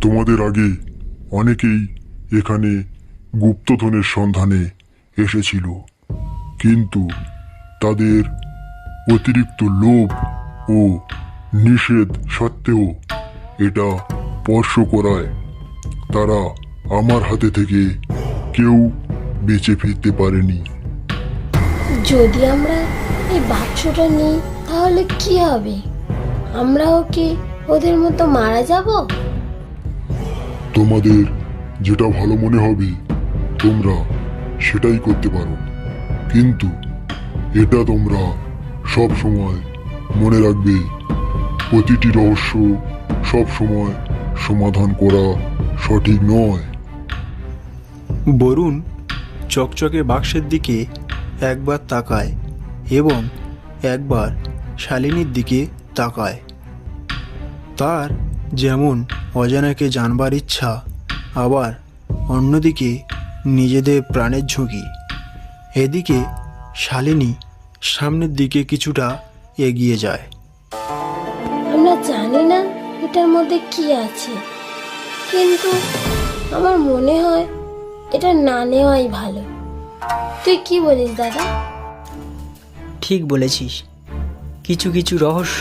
তোমাদের আগে অনেকেই এখানে গুপ্তধনের সন্ধানে এসেছিল, কিন্তু তাদের অতিরিক্ত লোভ ও নিষেধ সত্ত্বেও এটা স্পর্শ করায় তারা আমার হাতে থেকে কেউ বেঁচে ফিরতে পারেনি। যদি আমরা এই বাক্সটা নিই তাহলে কি হবে? আমরাও কি ওদের মতো মারা যাব? তোমাদের যেটা ভালো মনে হবে তোমরা সেটাই করতে পারো, কিন্তু এটা তোমরা সব সময় মনে রাখবে, প্রতিটি রহস্য সব সময় সমাধান করা সঠিক নয়। বরুণ চকচকে বাক্সের দিকে একবার তাকায় এবং একবার শালিনীর দিকে তাকায়। তার যেমন অজানাকে জানবার ইচ্ছা, আবার অন্যদিকে নিজেদের প্রাণের ঝুঁকি। এদিকে শালিনী সামনের দিকে কিছুটা এগিয়ে যায়। আমরা জানি না এটার মধ্যে কি আছে, কিন্তু আমার মনে হয় এটা না নেওয়াই ভালো। তুই কি বলিস দাদা? ঠিক বলেছিস, কিছু কিছু রহস্য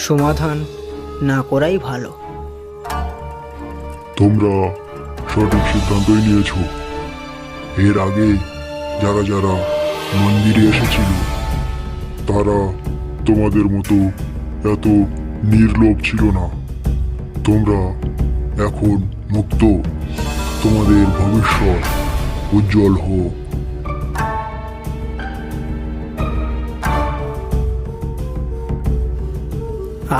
সমাধান না করাই ভালো। তোমরা সঠিক সিদ্ধান্তই নিয়েছ। এর আগে যারা যারা মন্দিরে এসেছিল তারা তোমাদের মতো এত নির্লোভ ছিল না। তোমরা এখন মুক্ত, তোমাদের ভবিষ্যৎ উজ্জ্বল হোক।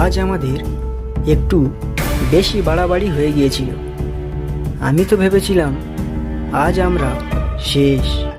আজ আমাদের একটু বেশি বাড়াবাড়ি হয়ে গিয়েছিল। আমি তো ভেবেছিলাম আজ আমরা শেষ।